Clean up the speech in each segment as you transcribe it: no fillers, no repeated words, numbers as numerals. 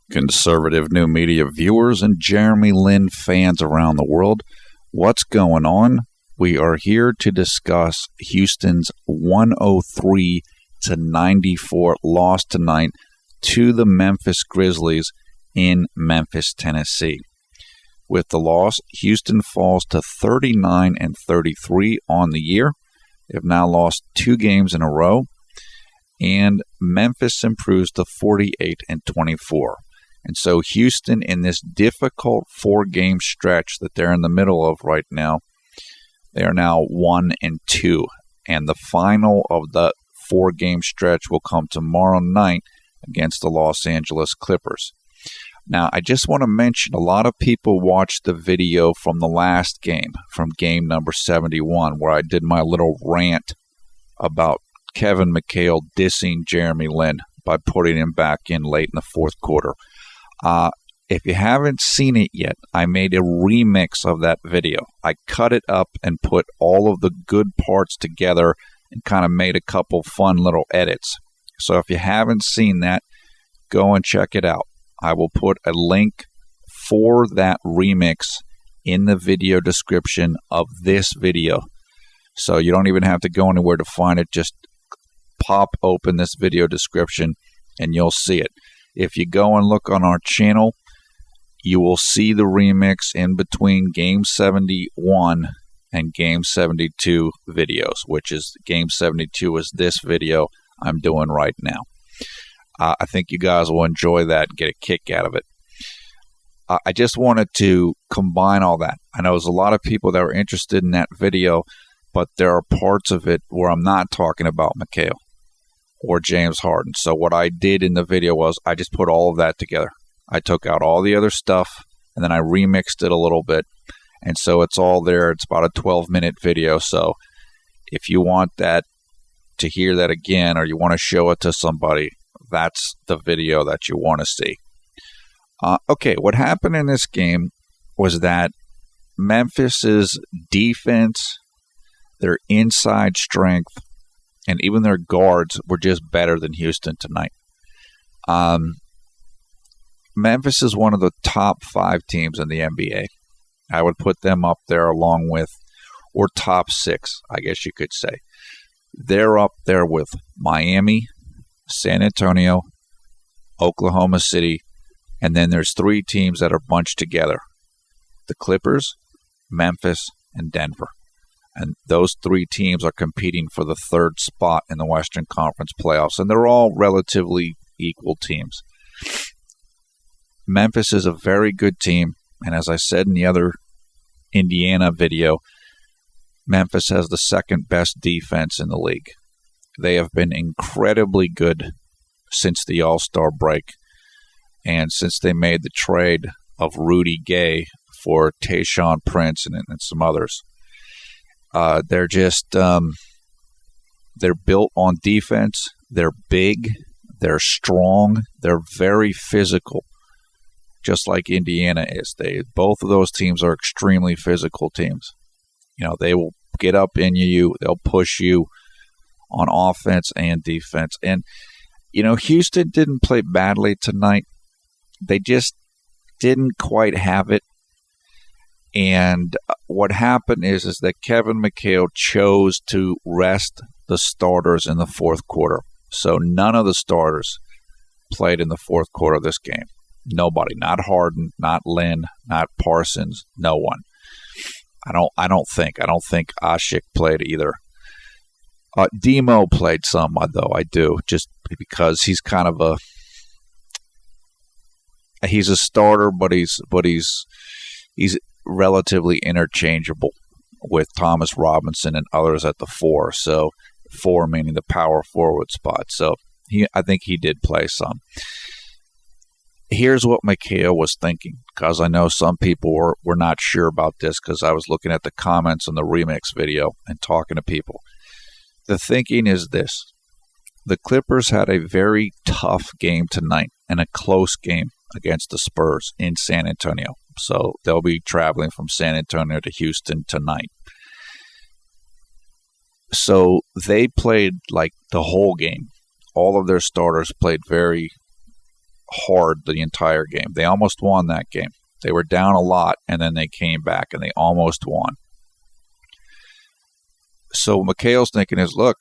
Conservative new media viewers and JLin fans around the world, what's going on? We are here to discuss Houston's 103-94 loss tonight to the Memphis Grizzlies in Memphis, Tennessee. With the loss, Houston falls to 39-33 on the year. They've now lost 2 games in a row, and Memphis improves to 48-24. And so Houston, in this difficult 4-game stretch that they're in the middle of right now, they are now 1-2. And the final of the 4-game stretch will come tomorrow night against the Los Angeles Clippers. Now, I just want to mention, a lot of people watched the video from the last game, from game number 71, where I did my little rant about Kevin McHale dissing JLin by putting him back in late in the fourth quarter. If you haven't seen it yet, I made a remix of that video. I cut it up and put all of the good parts together and kind of made a couple fun little edits. So if you haven't seen that, go and check it out. I will put a link for that remix in the video description of this video. So you don't even have to go anywhere to find it. Just pop open this video description and you'll see it. If you go and look on our channel, you will see the remix in between Game 71 and Game 72 videos, which is Game 72 is this video I'm doing right now. I think you guys will enjoy that and get a kick out of it. I just wanted to combine all that. I know there's a lot of people that were interested in that video, but there are parts of it where I'm not talking about McHale or James Harden. So what I did in the video was I just put all of that together. I took out all the other stuff, and then I remixed it a little bit. And so it's all there. It's about a 12-minute video. So if you want that to hear that again, or you want to show it to somebody, that's the video that you want to see. Okay, what happened in this game was that Memphis's defense, their inside strength, and even their guards were just better than Houston tonight. Memphis is one of the top 5 teams in the NBA. I would put them up there along with, or top 6, I guess you could say. They're up there with Miami, San Antonio, Oklahoma City, and then there's 3 teams that are bunched together. The Clippers, Memphis, and Denver. And those 3 teams are competing for the 3rd spot in the Western Conference playoffs. And they're all relatively equal teams. Memphis is a very good team. And as I said in the other Indiana video, Memphis has the 2nd best defense in the league. They have been incredibly good since the All-Star break. And since they made the trade of Rudy Gay for Tayshaun Prince and some others. They're just, they're built on defense. They're big. They're strong. They're very physical, just like Indiana is. Both of those teams are extremely physical teams. You know, they will get up in you. They'll push you on offense and defense. And, you know, Houston didn't play badly tonight. They just didn't quite have it. And what happened is that Kevin McHale chose to rest the starters in the fourth quarter. So none of the starters played in the fourth quarter of this game. Nobody. Not Harden, not Lin, not Parsons, no one. I don't think Ashik played either. Demo played some, though, I do, just because he's kind of he's a starter, but he's relatively interchangeable with Thomas Robinson and others at the 4. So 4 meaning the power forward spot. So I think he did play some. Here's what McHale was thinking, because I know some people were not sure about this because I was looking at the comments on the remix video and talking to people. The thinking is this. The Clippers had a very tough game tonight and a close game against the Spurs in San Antonio. So they'll be traveling from San Antonio to Houston tonight. So they played like the whole game. All of their starters played very hard the entire game. They almost won that game. They were down a lot, and then they came back, and they almost won. So McHale's thinking is, look,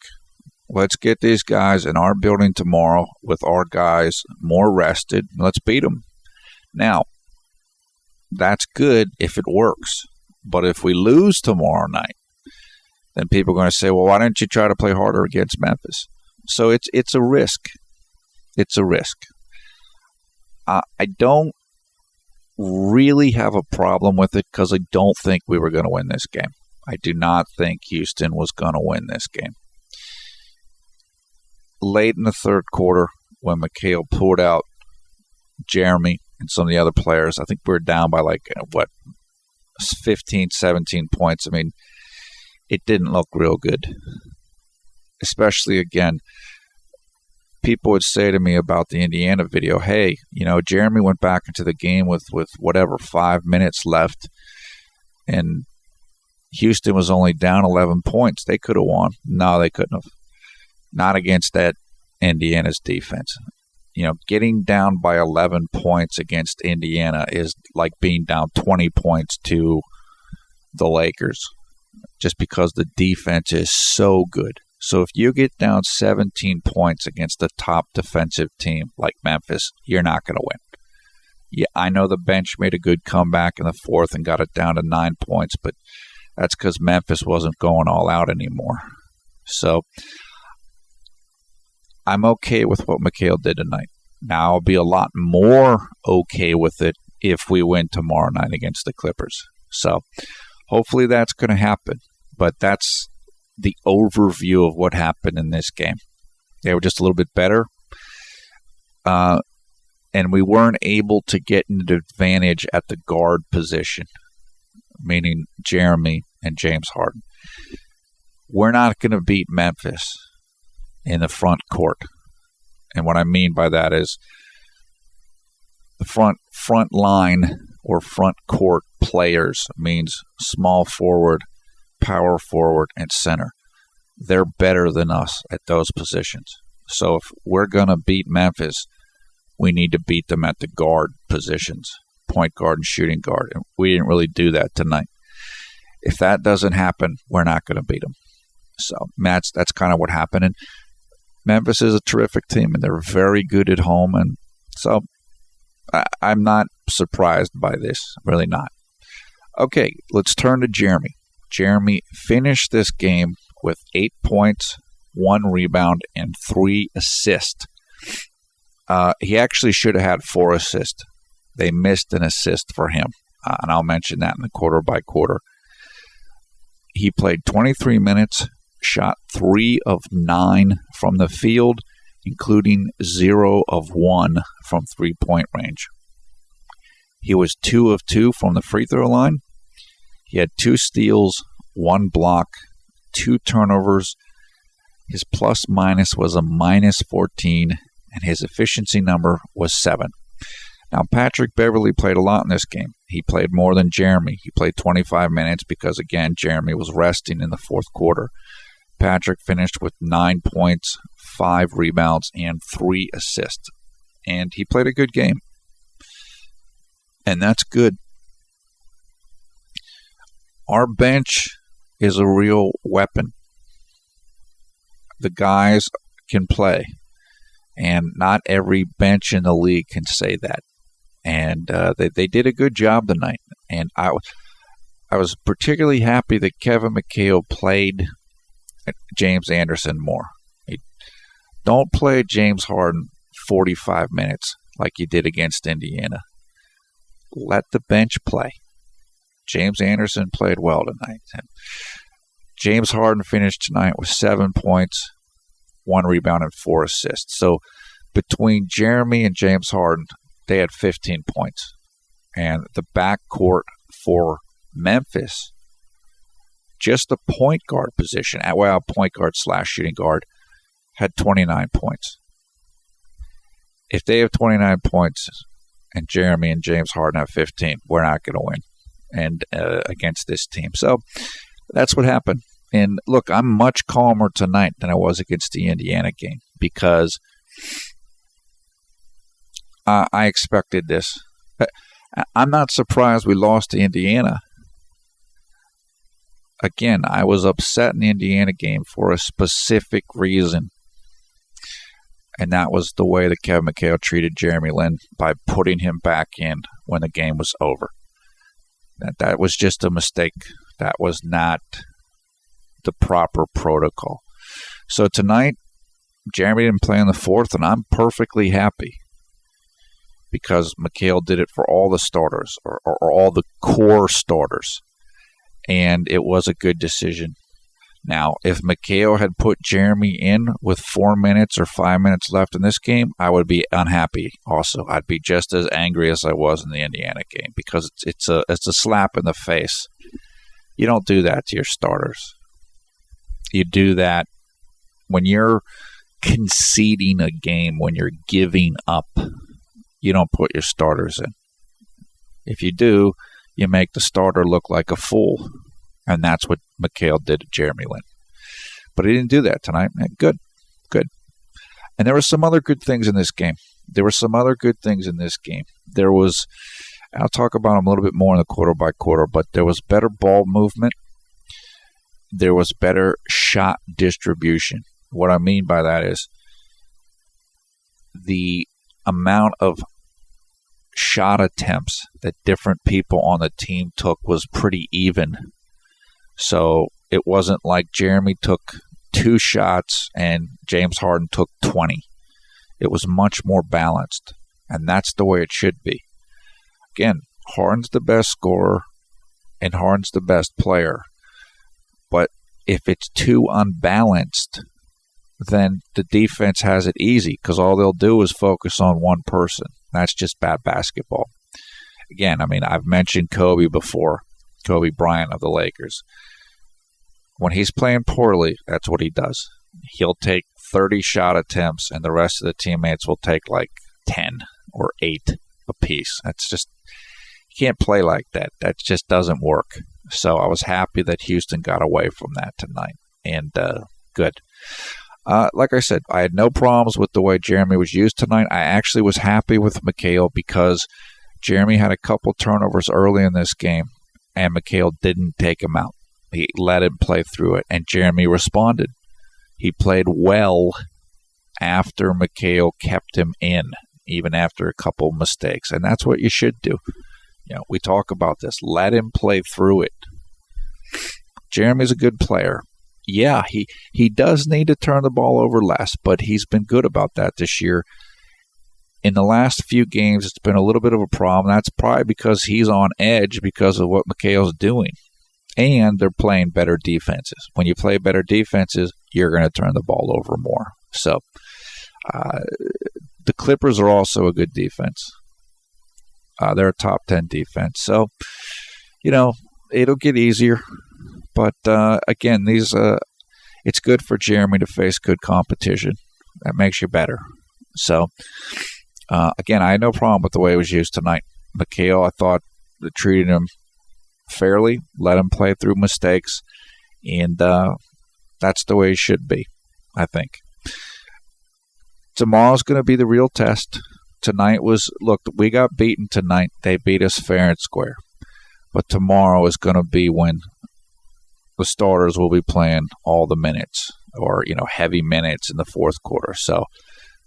let's get these guys in our building tomorrow with our guys more rested. Let's beat them. Now, that's good if it works. But if we lose tomorrow night, then people are going to say, well, why didn't you try to play harder against Memphis? So it's a risk. It's a risk. I don't really have a problem with it because I don't think we were going to win this game. I do not think Houston was going to win this game. Late in the third quarter, when McHale pulled out Jeremy and some of the other players, I think we were down by 15, 17 points. I mean, it didn't look real good. Especially, again, people would say to me about the Indiana video, hey, Jeremy went back into the game with whatever, 5 minutes left, and Houston was only down 11 points. They could have won. No, they couldn't have. Not against that Indiana's defense. Getting down by 11 points against Indiana is like being down 20 points to the Lakers, just because the defense is so good. So if you get down 17 points against a top defensive team like Memphis, you're not going to win. Yeah, I know the bench made a good comeback in the fourth and got it down to 9 points, but that's because Memphis wasn't going all out anymore. So I'm okay with what McHale did tonight. Now I'll be a lot more okay with it if we win tomorrow night against the Clippers. So hopefully that's going to happen. But that's the overview of what happened in this game. They were just a little bit better. And we weren't able to get an advantage at the guard position, meaning Jeremy and James Harden. We're not going to beat Memphis in the front court. And what I mean by that is the front line or front court players means small forward, power forward, and center. They're better than us at those positions. So if we're going to beat Memphis, we need to beat them at the guard positions, point guard and shooting guard. And we didn't really do that tonight. If that doesn't happen, we're not going to beat them. So that's kind of what happened. And Memphis is a terrific team, and they're very good at home. And so I'm not surprised by this, really not. Okay, let's turn to Jeremy. Jeremy finished this game with 8 points, 1 rebound, and 3 assists. He actually should have had 4 assists. They missed an assist for him, and I'll mention that in the quarter by quarter. He played 23 minutes, shot 3 of 9 from the field, including 0 of 1 from three-point range. He was 2 of 2 from the free throw line. He had 2 steals, 1 block, 2 turnovers. His plus-minus was a minus 14, and his efficiency number was 7. Now, Patrick Beverley played a lot in this game. He played more than Jeremy. He played 25 minutes because, again, Jeremy was resting in the fourth quarter. Patrick finished with 9 points, 5 rebounds, and 3 assists. And he played a good game. And that's good. Our bench is a real weapon. The guys can play. And not every bench in the league can say that. And they did a good job tonight. And I was particularly happy that Kevin McHale played James Anderson more. Don't play James Harden 45 minutes like you did against Indiana. Let the bench play. James Anderson played well tonight. And James Harden finished tonight with 7 points, 1 rebound, and 4 assists. So between Jeremy and James Harden, they had 15 points. And the backcourt for Memphis, just the point guard position, point guard / shooting guard, had 29 points. If they have 29 points and Jeremy and James Harden have 15, we're not going to win and against this team. So that's what happened. And look, I'm much calmer tonight than I was against the Indiana game because I expected this. I'm not surprised we lost to Indiana. Again, I was upset in the Indiana game for a specific reason. And that was the way that Kevin McHale treated JLin by putting him back in when the game was over. That was just a mistake. That was not the proper protocol. So tonight, Jeremy didn't play in the fourth, and I'm perfectly happy because McHale did it for all the starters or all the core starters, and it was a good decision. Now, if McHale had put Jeremy in with 4 minutes or 5 minutes left in this game, I would be unhappy also. I'd be just as angry as I was in the Indiana game because it's a slap in the face. You don't do that to your starters. You do that when you're conceding a game, when you're giving up. You don't put your starters in. If you do, you make the starter look like a fool. And that's what McHale did to JLin. But he didn't do that tonight. Good. And there were some other good things in this game. There was, I'll talk about them a little bit more in the quarter by quarter, but there was better ball movement. There was better shot distribution. What I mean by that is the amount of shot attempts that different people on the team took was pretty even. So it wasn't like Jeremy took 2 shots and James Harden took 20. It was much more balanced, and that's the way it should be. Again, Harden's the best scorer and Harden's the best player. But if it's too unbalanced, then the defense has it easy because all they'll do is focus on one person. That's just bad basketball. Again, I mean, I've mentioned Kobe before, Kobe Bryant of the Lakers. When he's playing poorly, that's what he does. He'll take 30 shot attempts, and the rest of the teammates will take like 10 or 8 apiece. That's just, you can't play like that. That just doesn't work. So I was happy that Houston got away from that tonight, and good. Like I said, I had no problems with the way Jeremy was used tonight. I actually was happy with McHale because Jeremy had a couple turnovers early in this game, and McHale didn't take him out. He let him play through it, and Jeremy responded. He played well after McHale kept him in, even after a couple mistakes, and that's what you should do. You know, we talk about this. Let him play through it. Jeremy's a good player. Yeah, he does need to turn the ball over less, but he's been good about that this year. In the last few games, it's been a little bit of a problem. That's probably because he's on edge because of what McHale's doing. And they're playing better defenses. When you play better defenses, you're going to turn the ball over more. So the Clippers are also a good defense. They're a top 10 defense. So, you know, it'll get easier. But, again, it's good for Jeremy to face good competition. That makes you better. So, again, I had no problem with the way it was used tonight. McHale, I thought, treated him fairly, let him play through mistakes, and that's the way it should be, I think. Tomorrow's going to be the real test. Tonight was, look, we got beaten tonight. They beat us fair and square. But tomorrow is going to be when the starters will be playing all the minutes or, you know, heavy minutes in the fourth quarter. So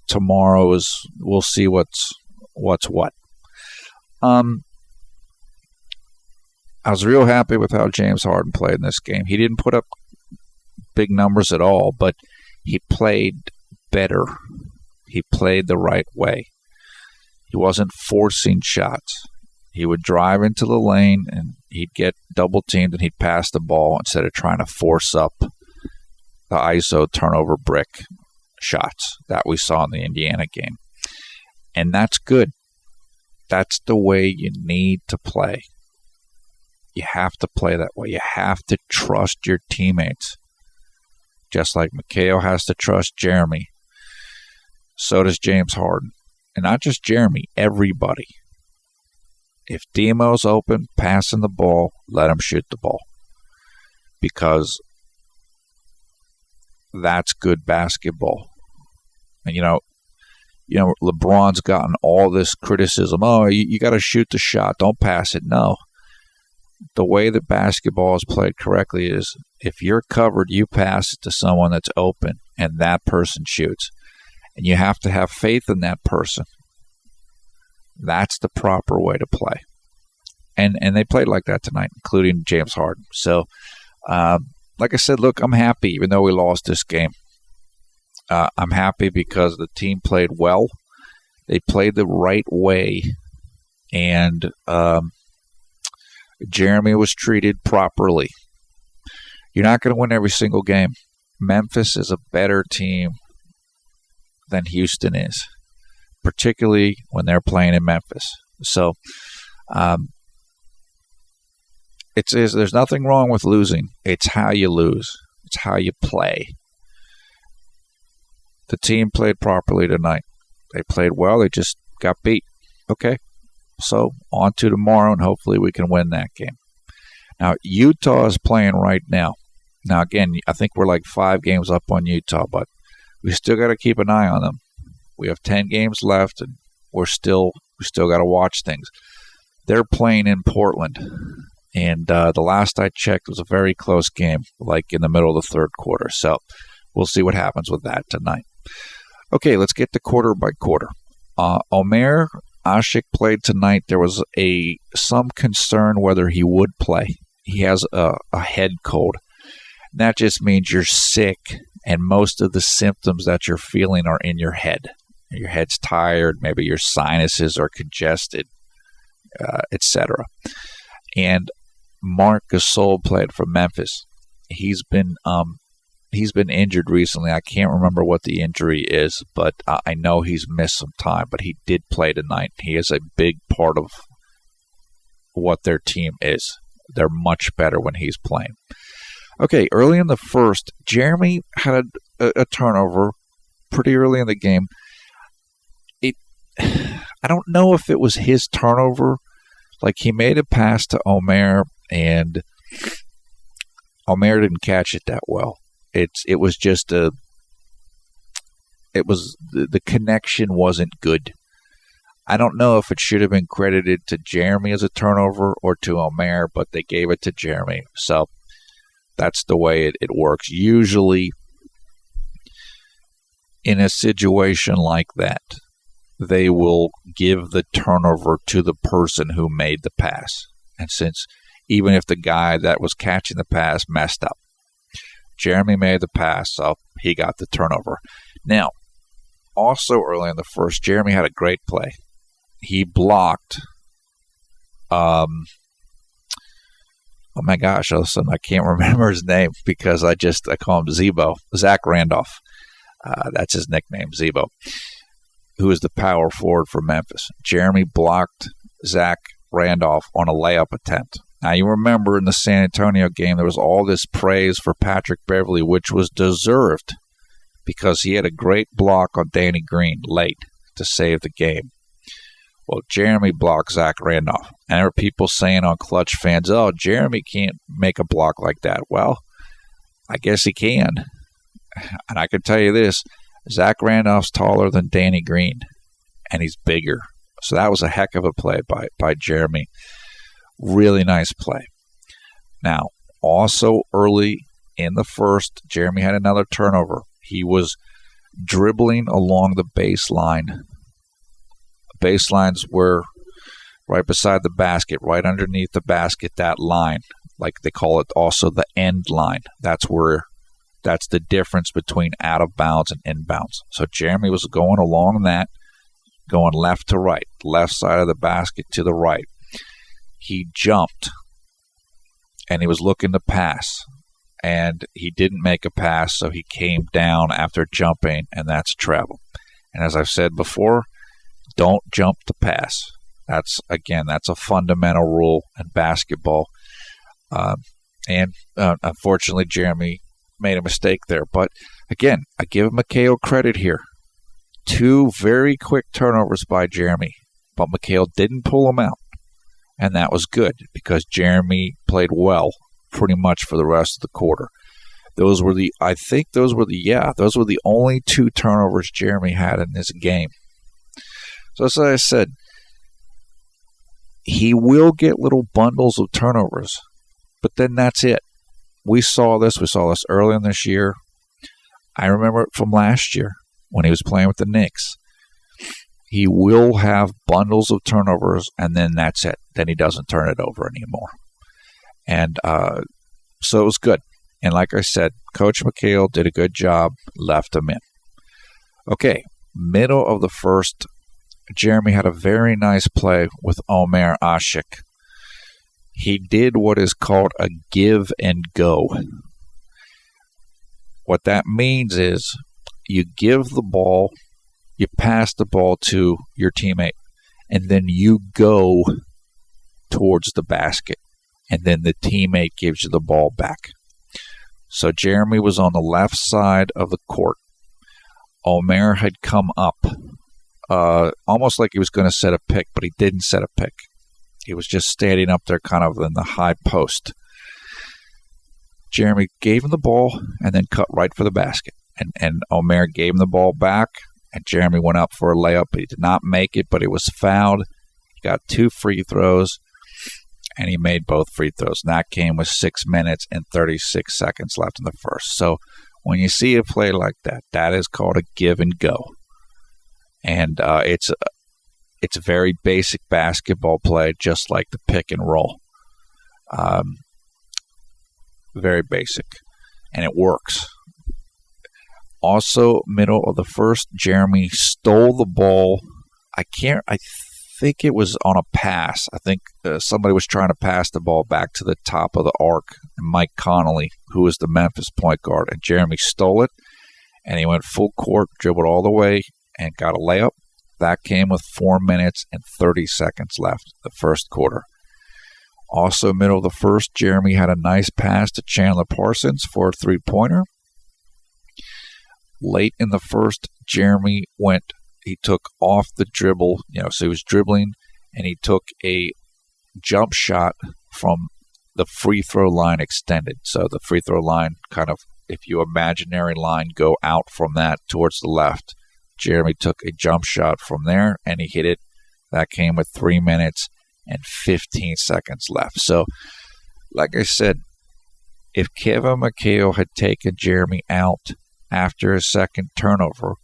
tomorrow we'll see what's what. I was real happy with how James Harden played in this game. He didn't put up big numbers at all, but he played better. He played the right way. He wasn't forcing shots. He would drive into the lane, and he'd get double-teamed, and he'd pass the ball instead of trying to force up the ISO turnover brick shots that we saw in the Indiana game. And that's good. That's the way you need to play. You have to play that way. You have to trust your teammates. Just like McHale has to trust Jeremy, so does James Harden. And not just Jeremy, everybody. If Demo's open, passing the ball, let him shoot the ball. Because that's good basketball. And, you know, LeBron's gotten all this criticism. Oh, you got to shoot the shot. Don't pass it. No. The way that basketball is played correctly is if you're covered, you pass it to someone that's open, and that person shoots. And you have to have faith in that person. That's the proper way to play. And they played like that tonight, including James Harden. So, like I said, look, I'm happy even though we lost this game. I'm happy because the team played well. They played the right way. And Jeremy was treated properly. You're not going to win every single game. Memphis is a better team than Houston is, particularly when they're playing in Memphis. So there's nothing wrong with losing. It's how you lose. It's how you play. The team played properly tonight. They played well. They just got beat. Okay. So on to tomorrow, and hopefully we can win that game. Now, Utah is playing right now. Now, again, I think we're like 5 games up on Utah, but we still got to keep an eye on them. We have 10 games left, and we still got to watch things. They're playing in Portland, and the last I checked was a very close game, like in the middle of the third quarter. So we'll see what happens with that tonight. Okay, let's get to quarter by quarter. Omer Asik played tonight. There was some concern whether he would play. He has a head cold. And that just means you're sick, and most of the symptoms that you're feeling are in your head. Your head's tired, maybe your sinuses are congested, etc. And Marc Gasol played for Memphis. He's been injured recently. I can't remember what the injury is, but I know he's missed some time. But he did play tonight. He is a big part of what their team is. They're much better when he's playing. Okay, early in the first, Jeremy had a turnover pretty early in the game. I don't know if it was his turnover. Like, he made a pass to Omer, and Omer didn't catch it that well. It was just the connection wasn't good. I don't know if it should have been credited to Jeremy as a turnover or to Omer, but they gave it to Jeremy. So that's the way it works. Usually in a situation like that, they will give the turnover to the person who made the pass. And since even if the guy that was catching the pass messed up, Jeremy made the pass, so he got the turnover. Now, also early in the first, Jeremy had a great play. He blocked, oh my gosh, all of a sudden I can't remember his name because I call him Zebo, Zach Randolph. That's his nickname, Zebo, who is the power forward for Memphis. Jeremy blocked Zach Randolph on a layup attempt. Now, you remember in the San Antonio game, there was all this praise for Patrick Beverley, which was deserved because he had a great block on Danny Green late to save the game. Well, Jeremy blocked Zach Randolph. And there were people saying on Clutch Fans, oh, Jeremy can't make a block like that. Well, I guess he can. And I can tell you this, Zach Randolph's taller than Danny Green, and he's bigger. So that was a heck of a play by Jeremy. Really nice play. Now, also early in the first, Jeremy had another turnover. He was dribbling along the baseline. Baselines were right beside the basket, right underneath the basket, that line. Like they call it also the end line. That's the difference between out of bounds and inbounds. So Jeremy was going along that, going left to right, left side of the basket to the right. He jumped, and he was looking to pass, and he didn't make a pass, so he came down after jumping, and that's travel. And as I've said before, don't jump to pass. That's a fundamental rule in basketball. And unfortunately, Jeremy made a mistake there. But again, I give McHale credit here. 2 very quick turnovers by Jeremy, but McHale didn't pull them out. And that was good because Jeremy played well pretty much for the rest of the quarter. Those were the only 2 turnovers Jeremy had in this game. So as I said, he will get little bundles of turnovers, but then that's it. We saw this early in this year. I remember it from last year when he was playing with the Knicks. He will have bundles of turnovers, and then that's it. Then he doesn't turn it over anymore. And so it was good. And like I said, Coach McHale did a good job, left him in. Okay, middle of the first, Jeremy had a very nice play with Omer Asik. He did what is called a give and go. What that means is you give the ball, you pass the ball to your teammate, and then you go towards the basket, and then the teammate gives you the ball back. So Jeremy was on the left side of the court. Omer had come up, almost like he was going to set a pick, but he didn't set a pick. He was just standing up there kind of in the high post. Jeremy gave him the ball and then cut right for the basket. And Omer gave him the ball back, and Jeremy went up for a layup. He did not make it, but it was fouled. He got 2 free throws, and he made both free throws. And that came with 6 minutes and 36 seconds left in the first. So when you see a play like that, that is called a give and go. And it's a very basic basketball play, just like the pick and roll. Very basic. And it works. Also, middle of the first, Jeremy stole the ball. I think it was on a pass. I think somebody was trying to pass the ball back to the top of the arc. And Mike Connolly, who is the Memphis point guard, and Jeremy stole it. And he went full court, dribbled all the way, and got a layup. That came with 4 minutes and 30 seconds left the first quarter. Also, middle of the first, Jeremy had a nice pass to Chandler Parsons for a three-pointer. Late in the first, Jeremy he took off the dribble, so he was dribbling, and he took a jump shot from the free throw line extended. So the free throw line kind of, if you imaginary line, go out from that towards the left. Jeremy took a jump shot from there, and he hit it. That came with 3 minutes and 15 seconds left. So, like I said, if Kevin McHale had taken Jeremy out after his second turnover,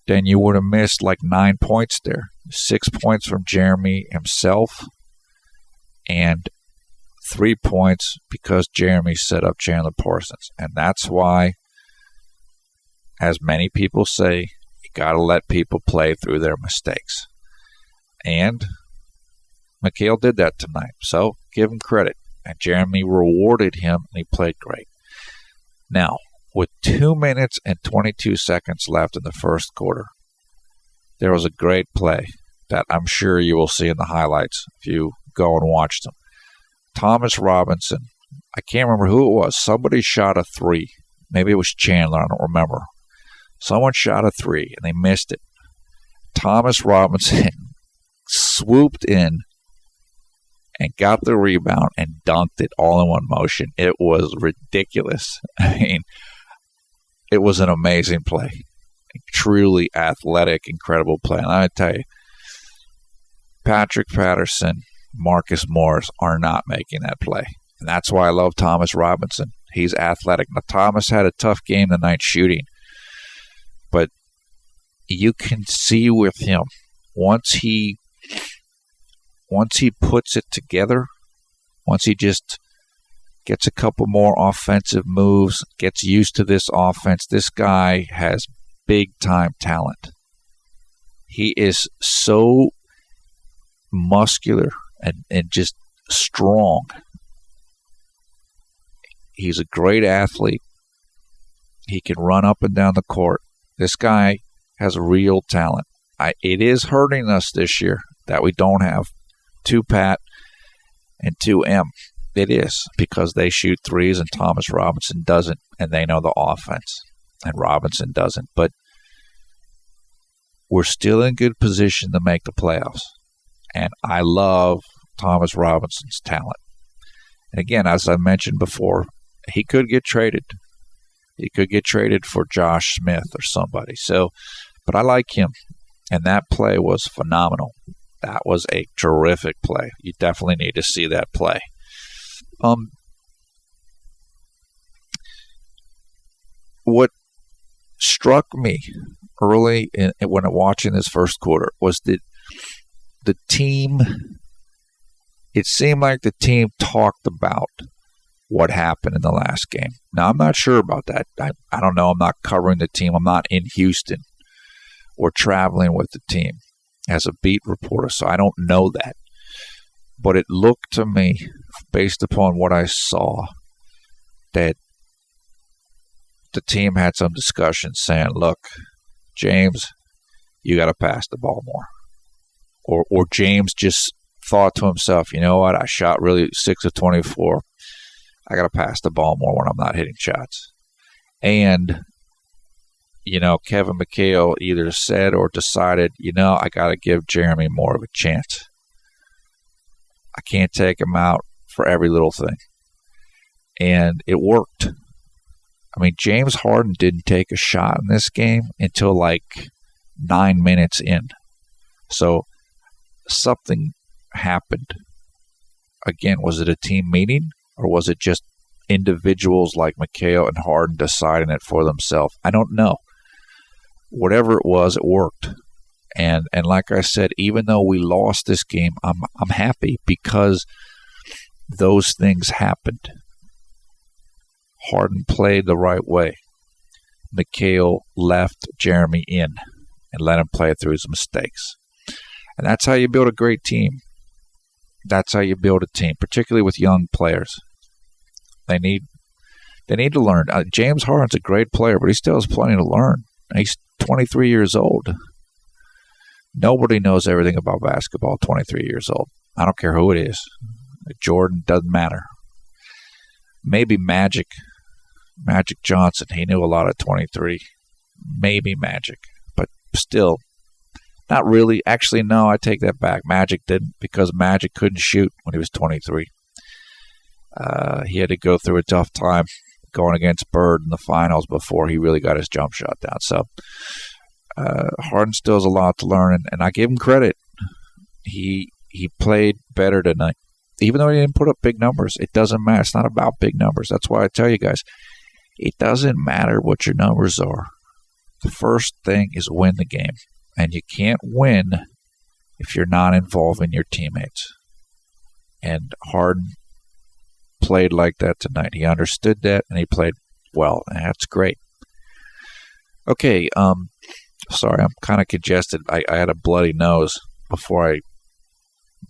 then you would have missed like 9 points there. 6 points from Jeremy himself, and 3 points because Jeremy set up Chandler Parsons. And that's why, as many people say, you got to let people play through their mistakes. And McHale did that tonight, so give him credit. And Jeremy rewarded him, and he played great. Now, with 2 minutes and 22 seconds left in the first quarter, there was a great play that I'm sure you will see in the highlights if you go and watch them. Thomas Robinson, I can't remember who it was. Somebody shot a three. Maybe it was Chandler, I don't remember. Someone shot a three, and they missed it. Thomas Robinson swooped in and got the rebound and dunked it all in one motion. It was ridiculous. I mean, it was an amazing play. A truly athletic, incredible play. And I tell you, Patrick Patterson, Marcus Morris are not making that play. And that's why I love Thomas Robinson. He's athletic. Now, Thomas had a tough game tonight shooting. But you can see with him, once he puts it together, once he just gets a couple more offensive moves, gets used to this offense, this guy has big-time talent. He is so muscular and just strong. He's a great athlete. He can run up and down the court. This guy has real talent. It is hurting us this year that we don't have 2 Pat and 2 M. It is, because they shoot threes and Thomas Robinson doesn't, and they know the offense, and Robinson doesn't. But we're still in good position to make the playoffs, and I love Thomas Robinson's talent. And again, as I mentioned before, he could get traded. He could get traded for Josh Smith or somebody. So, but I like him. And that play was phenomenal. That was a terrific play. You definitely need to see that play. What struck me early when watching this first quarter was that the team, it seemed like the team talked about what happened in the last game. Now, I'm not sure about that. I don't know. I'm not covering the team. I'm not in Houston or traveling with the team as a beat reporter, so I don't know that. But it looked to me, based upon what I saw, that the team had some discussion saying, look, James, you got to pass the ball more. Or James just thought to himself, you know what, I shot really 6 of 24. I got to pass the ball more when I'm not hitting shots. And, Kevin McHale either said or decided, I got to give Jeremy more of a chance. I can't take him out for every little thing. And it worked. I mean, James Harden didn't take a shot in this game until like 9 minutes in. So something happened. Again, was it a team meeting or was it just individuals like McHale and Harden deciding it for themselves? I don't know. Whatever it was, it worked. And like I said, even though we lost this game, I'm happy because those things happened. Harden played the right way. McHale left Jeremy in and let him play through his mistakes. And that's how you build a great team. That's how you build a team, particularly with young players. They need to learn. James Harden's a great player, but he still has plenty to learn. He's 23 years old. Nobody knows everything about basketball 23 years old. I don't care who it is. Jordan, doesn't matter. Maybe Magic Johnson. He knew a lot at 23. Maybe Magic. But still, not really. Actually, no, I take that back. Magic didn't, because Magic couldn't shoot when he was 23. He had to go through a tough time going against Bird in the finals before he really got his jump shot down. So Harden still has a lot to learn, and I give him credit. He played better tonight. Even though he didn't put up big numbers, it doesn't matter. It's not about big numbers. That's why I tell you guys, it doesn't matter what your numbers are. The first thing is win the game. And you can't win if you're not involving your teammates. And Harden played like that tonight. He understood that, and he played well. And that's great. Okay, sorry, I'm kind of congested. I had a bloody nose before I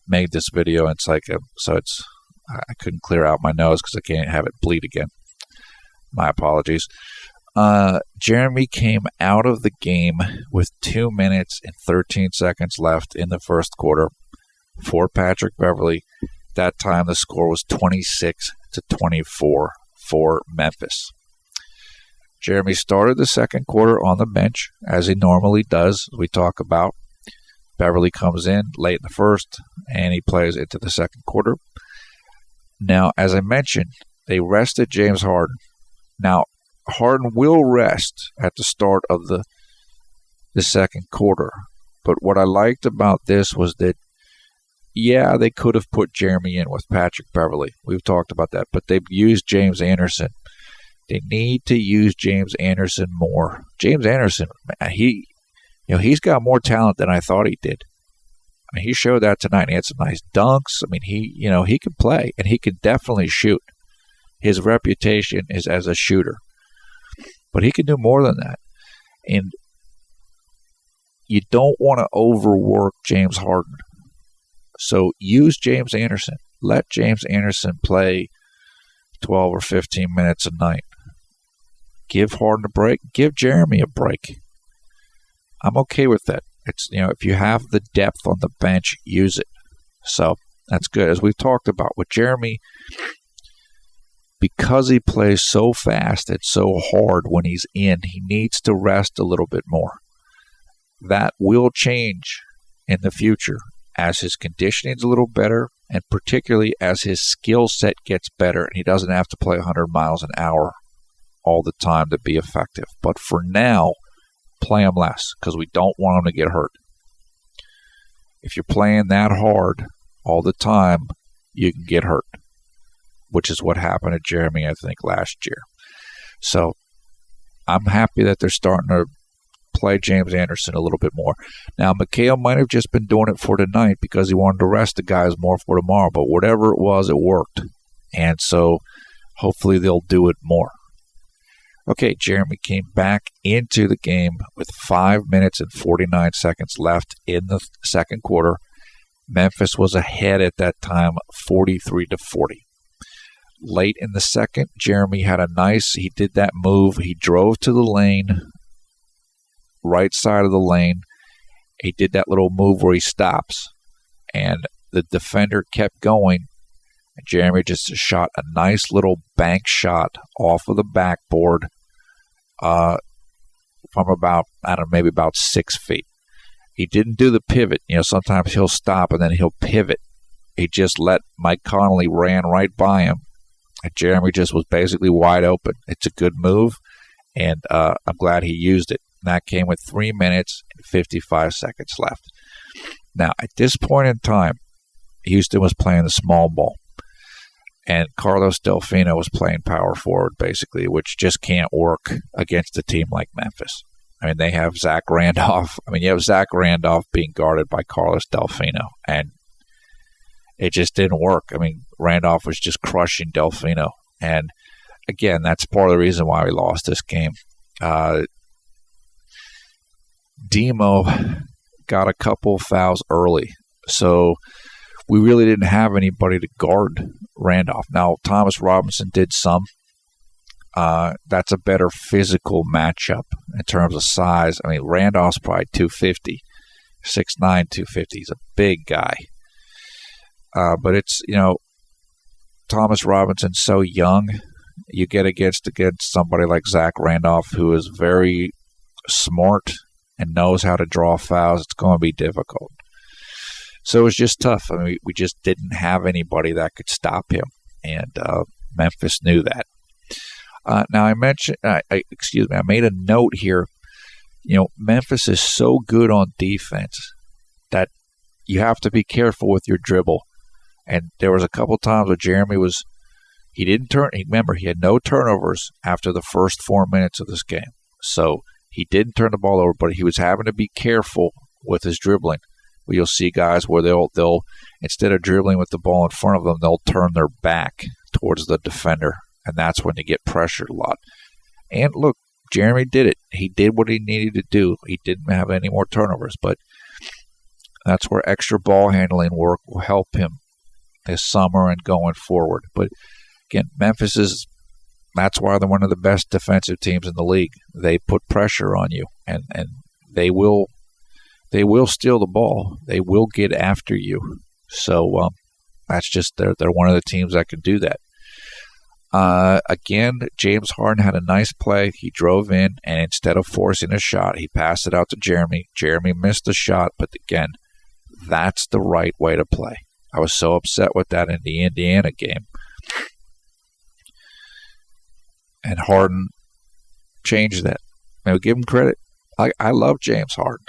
made this video. It's like I couldn't clear out my nose because I can't have it bleed again. My apologies. Jeremy came out of the game with 2 minutes and 13 seconds left in the first quarter for Patrick Beverley. That time the score was 26-24 for Memphis. Jeremy started the second quarter on the bench, as he normally does, as we talk about. Beverley comes in late in the first, and he plays into the second quarter. Now, as I mentioned, they rested James Harden. Now, Harden will rest at the start of the second quarter. But what I liked about this was that, yeah, they could have put Jeremy in with Patrick Beverley. We've talked about that. But they've used James Anderson. They need to use James Anderson more. James Anderson, he's got more talent than I thought he did. I mean, he showed that tonight. He had some nice dunks. I mean, he can play, and he can definitely shoot. His reputation is as a shooter. But he can do more than that. And you don't want to overwork James Harden. So use James Anderson. Let James Anderson play 12 or 15 minutes a night. Give Harden a break. Give Jeremy a break. I'm okay with that. It's, if you have the depth on the bench, use it. So that's good. As we've talked about with Jeremy, because he plays so fast and so hard when he's in, he needs to rest a little bit more. That will change in the future as his conditioning is a little better, and particularly as his skill set gets better and he doesn't have to play 100 miles an hour all the time to be effective. But for now, play him less because we don't want him to get hurt. if you're playing that hard all the time, you can get hurt, which is what happened to Jeremy, I think, last year. So I'm happy that they're starting to play James Anderson a little bit more. Now, McHale might have just been doing it for tonight because he wanted to rest the guys more for tomorrow, but whatever it was, it worked. And so hopefully they'll do it more. Okay, Jeremy came back into the game with 5 minutes and 49 seconds left in the second quarter. Memphis was ahead at that time, 43-40. Late in the second, Jeremy had he did that move. He drove to the lane, right side of the lane. He did that little move where he stops, and the defender kept going. And Jeremy just shot a nice little bank shot off of the backboard from about, maybe about 6 feet. He didn't do the pivot. Sometimes he'll stop and then he'll pivot. He just let Mike Conley ran right by him. And Jeremy just was basically wide open. It's a good move, and I'm glad he used it. And that came with 3 minutes and 55 seconds left. Now, at this point in time, Houston was playing the small ball, and Carlos Delfino was playing power forward, basically, which just can't work against a team like Memphis. They have Zach Randolph. You have Zach Randolph being guarded by Carlos Delfino, and it just didn't work. Randolph was just crushing Delfino. And, again, that's part of the reason why we lost this game. Demo got a couple fouls early, so we really didn't have anybody to guard Randolph. Now, Thomas Robinson did some. That's a better physical matchup in terms of size. Randolph's probably 250, 6'9", 250. He's a big guy. But it's, Thomas Robinson's so young. You get against somebody like Zach Randolph, who is very smart and knows how to draw fouls. It's going to be difficult. So it was just tough. We just didn't have anybody that could stop him, and Memphis knew that. Now I made a note here. Memphis is so good on defense that you have to be careful with your dribble. And there was a couple times where Jeremy he didn't turn. Remember, he had no turnovers after the first 4 minutes of this game. So he didn't turn the ball over, but he was having to be careful with his dribbling. You'll see guys where they'll instead of dribbling with the ball in front of them, they'll turn their back towards the defender, and that's when they get pressured a lot. And look, Jeremy did it. He did what he needed to do. He didn't have any more turnovers, but that's where extra ball handling work will help him this summer and going forward. But again, that's why they're one of the best defensive teams in the league. They put pressure on you, and they will steal the ball. They will get after you. So that's just they're one of the teams that can do that. Again, James Harden had a nice play. He drove in, and instead of forcing a shot, he passed it out to Jeremy. Jeremy missed the shot, but again, that's the right way to play. I was so upset with that in the Indiana game. And Harden changed that. Give him credit. I love James Harden.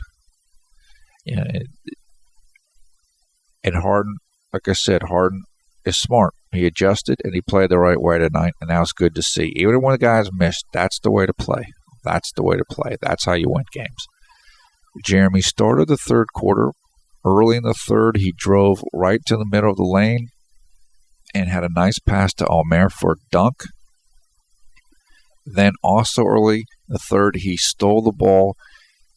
And Harden, like I said, Harden is smart. He adjusted and he played the right way tonight, and that was good to see. Even when the guys missed, that's the way to play. That's the way to play. That's how you win games. Jeremy started the third quarter. Early in the third, he drove right to the middle of the lane and had a nice pass to Omer for a dunk. Then also early in the third, he stole the ball,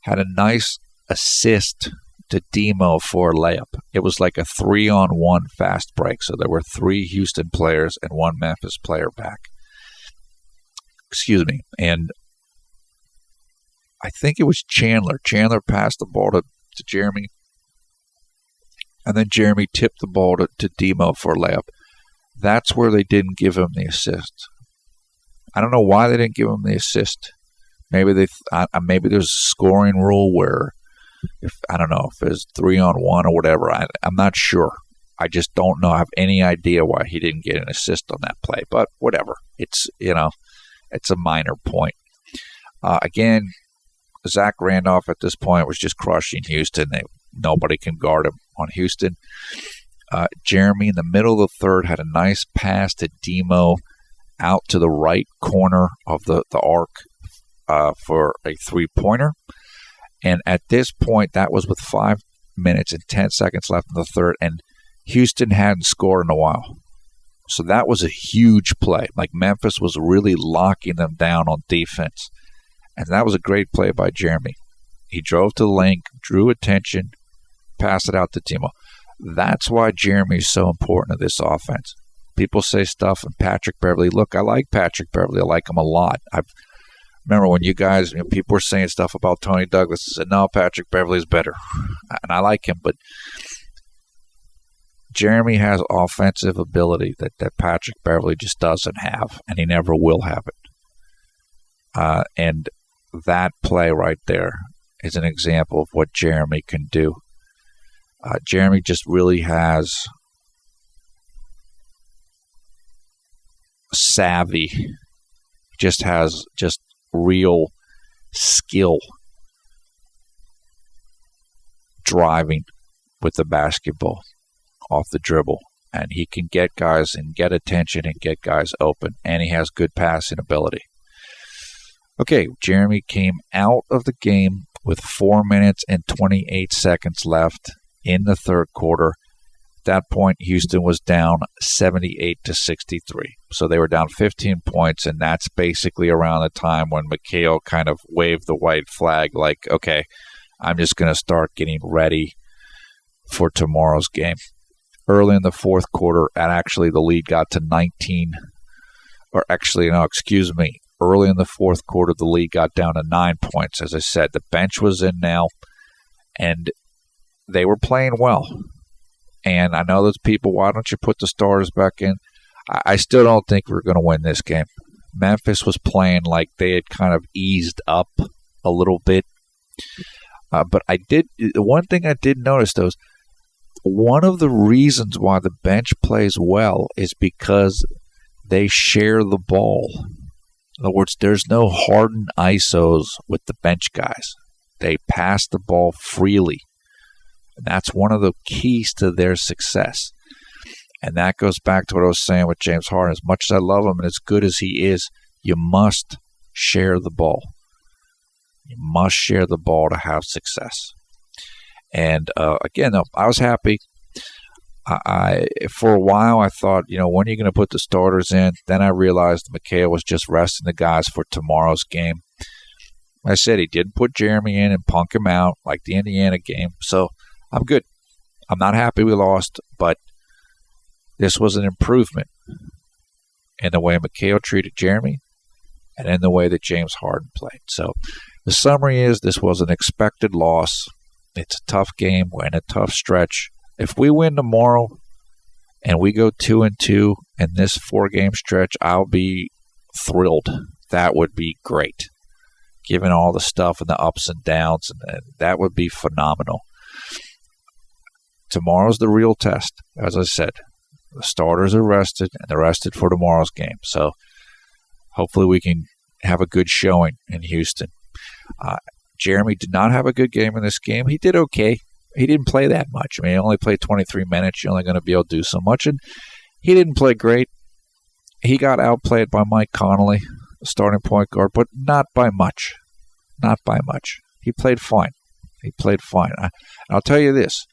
had a nice assist to Demo for a layup. It was like a 3-on-1 fast break, so there were 3 Houston players and 1 Memphis player back. And I think it was Chandler. Chandler passed the ball to Jeremy, and then Jeremy tipped the ball to Demo for a layup. That's where they didn't give him the assist. I don't know why they didn't give him the assist. Maybe there's a scoring rule where I don't know if it's 3-on-1 or whatever. I'm not sure. I just don't know. I have any idea why he didn't get an assist on that play. But whatever. It's a minor point. Again, Zach Randolph at this point was just crushing Houston. nobody can guard him on Houston. Jeremy in the middle of the third had a nice pass to Demo out to the right corner of the arc for a three-pointer. And at this point, that was with 5 minutes and 10 seconds left in the third, and Houston hadn't scored in a while. So that was a huge play. Like, Memphis was really locking them down on defense. And that was a great play by Jeremy. He drove to the lane, drew attention, passed it out to Timo. That's why Jeremy is so important to this offense. People say stuff, and Patrick Beverley. Look, I like Patrick Beverley. I like him a lot. I remember when you guys, people were saying stuff about Tony Douglas. I said, no, Patrick Beverley's better. And I like him, but Jeremy has offensive ability that Patrick Beverley just doesn't have, and he never will have it. And that play right there is an example of what Jeremy can do. Jeremy just really has savvy. He just has real skill driving with the basketball off the dribble. And he can get guys and get attention and get guys open. And he has good passing ability. Okay, Jeremy came out of the game with 4 minutes and 28 seconds left in the third quarter. At that point, Houston was down 78-63. So they were down 15 points, and that's basically around the time when McHale kind of waved the white flag, like, okay, I'm just going to start getting ready for tomorrow's game. Early in the fourth quarter, and actually the lead got to 19, or actually, no, excuse me. Early in the fourth quarter, the lead got down to 9 points. As I said, the bench was in now, and they were playing well. And I know there's people, why don't you put the starters back in? I still don't think we're going to win this game. Memphis was playing like they had kind of eased up a little bit. But one thing I did notice, though, is one of the reasons why the bench plays well is because they share the ball. In other words, there's no Harden ISOs with the bench guys. They pass the ball freely. And that's one of the keys to their success. And that goes back to what I was saying with James Harden. As much as I love him and as good as he is, you must share the ball. You must share the ball to have success. And again, I was happy. For a while, I thought, when are you going to put the starters in? Then I realized McHale was just resting the guys for tomorrow's game. I said he didn't put Jeremy in and punk him out like the Indiana game. So I'm good. I'm not happy we lost, but this was an improvement in the way McHale treated Jeremy and in the way that James Harden played. So the summary is this was an expected loss. It's a tough game. We're in a tough stretch. If we win tomorrow and we go 2-2 in this 4-game stretch, I'll be thrilled. That would be great, given all the stuff and the ups and downs, and that would be phenomenal. Tomorrow's the real test. As I said, the starters are rested, and they're rested for tomorrow's game. So hopefully we can have a good showing in Houston. Jeremy did not have a good game in this game. He did okay. He didn't play that much. I mean, he only played 23 minutes. You're only going to be able to do so much. And he didn't play great. He got outplayed by Mike Conley, the starting point guard, but not by much. Not by much. He played fine. I'll tell you this.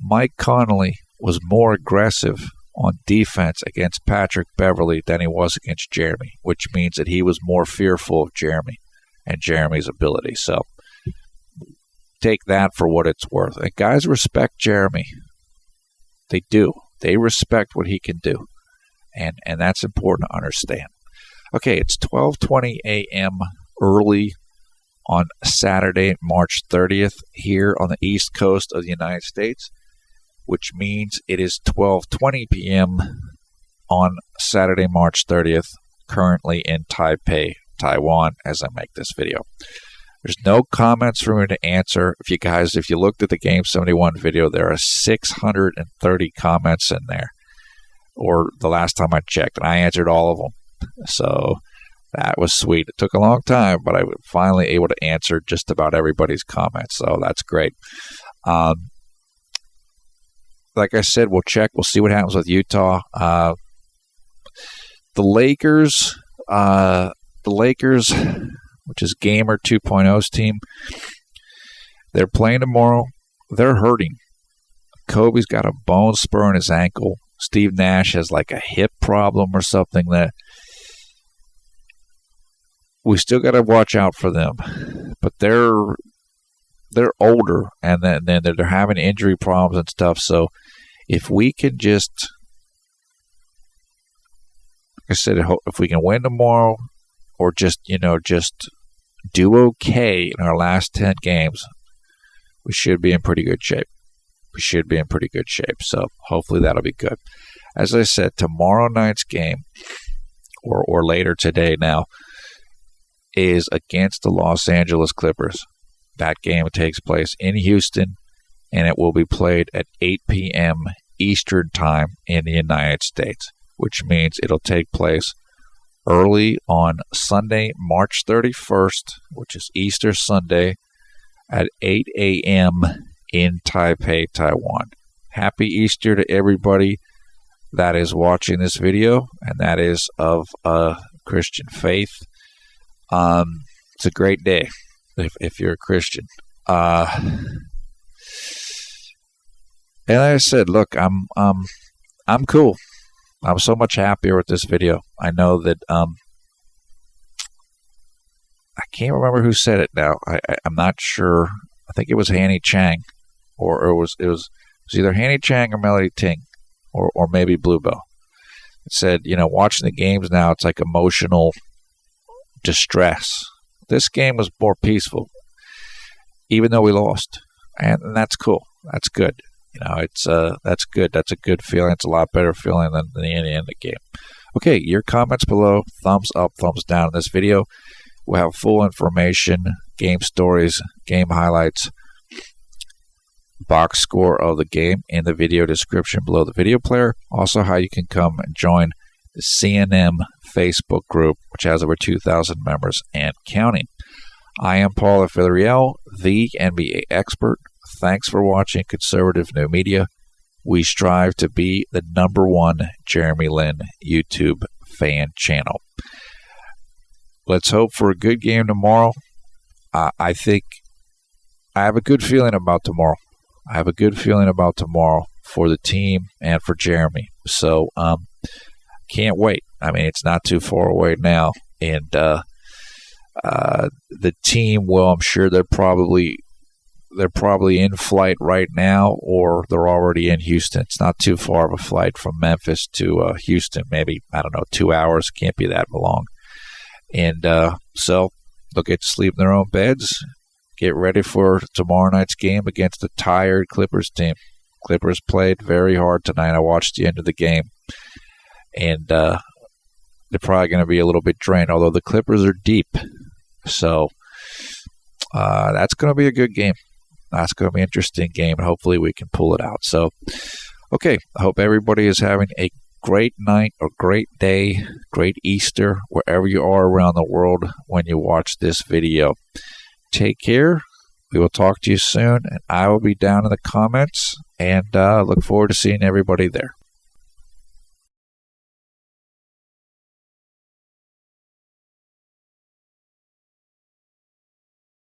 Mike Conley was more aggressive on defense against Patrick Beverley than he was against Jeremy, which means that he was more fearful of Jeremy and Jeremy's ability. So take that for what it's worth. And guys respect Jeremy. They do. They respect what he can do. And that's important to understand. Okay, it's 12:20 a.m. early on Saturday, March 30th here on the East Coast of the United States, which means it is 12:20 p.m. on Saturday, March 30th, currently in Taipei, Taiwan, as I make this video. There's no comments for me to answer. If you looked at the Game 71 video, there are 630 comments in there, or the last time I checked, and I answered all of them. So that was sweet. It took a long time, but I was finally able to answer just about everybody's comments, so that's great. Like I said, we'll check. We'll see what happens with Utah. The Lakers, which is Gamer 2.0's team, they're playing tomorrow. They're hurting. Kobe's got a bone spur in his ankle. Steve Nash has like a hip problem or something that we still got to watch out for them. But they're older, and then they're having injury problems and stuff. So if we can just, like I said, if we can win tomorrow, or just do okay in our last 10 games, we should be in pretty good shape. So hopefully that'll be good. As I said, tomorrow night's game, or later today now, is against the Los Angeles Clippers. That game takes place in Houston, and it will be played at 8 p.m. Eastern Time in the United States, which means it'll take place early on Sunday, March 31st, which is Easter Sunday, at 8 a.m. in Taipei, Taiwan. Happy Easter to everybody that is watching this video, and that is of Christian faith. It's a great day if you're a Christian. And like I said, look, I'm cool. I'm so much happier with this video. I know that I can't remember who said it now. I'm not sure. I think it was Hanny Chang, or it was either Hanny Chang or Melody Ting, or maybe Bluebell. It said, watching the games now, it's like emotional distress. This game was more peaceful, even though we lost, and that's cool. That's good. That's good. That's a good feeling. It's a lot better feeling than the end of the game. Okay, your comments below. Thumbs up, thumbs down in this video. We'll have full information, game stories, game highlights, box score of the game in the video description below the video player. Also, how you can come and join the CNM Facebook group, which has over 2,000 members and counting. I am Paul of Villarreal, the NBA expert. Thanks for watching Conservative New Media. We strive to be the #1 JLin YouTube fan channel. Let's hope for a good game tomorrow. I think I have a good feeling about tomorrow. For the team and for Jeremy. So, can't wait. I mean, it's not too far away now. And the team, well, I'm sure they're probably in flight right now, or they're already in Houston. It's not too far of a flight from Memphis to Houston. Maybe, 2 hours. Can't be that long. And so they'll get to sleep in their own beds, get ready for tomorrow night's game against the tired Clippers team. Clippers played very hard tonight. I watched the end of the game, and they're probably going to be a little bit drained, although the Clippers are deep. So that's going to be a good game. That's going to be an interesting game, and hopefully we can pull it out. So, okay, I hope everybody is having a great night or great day, great Easter, wherever you are around the world when you watch this video. Take care. We will talk to you soon, and I will be down in the comments, and look forward to seeing everybody there.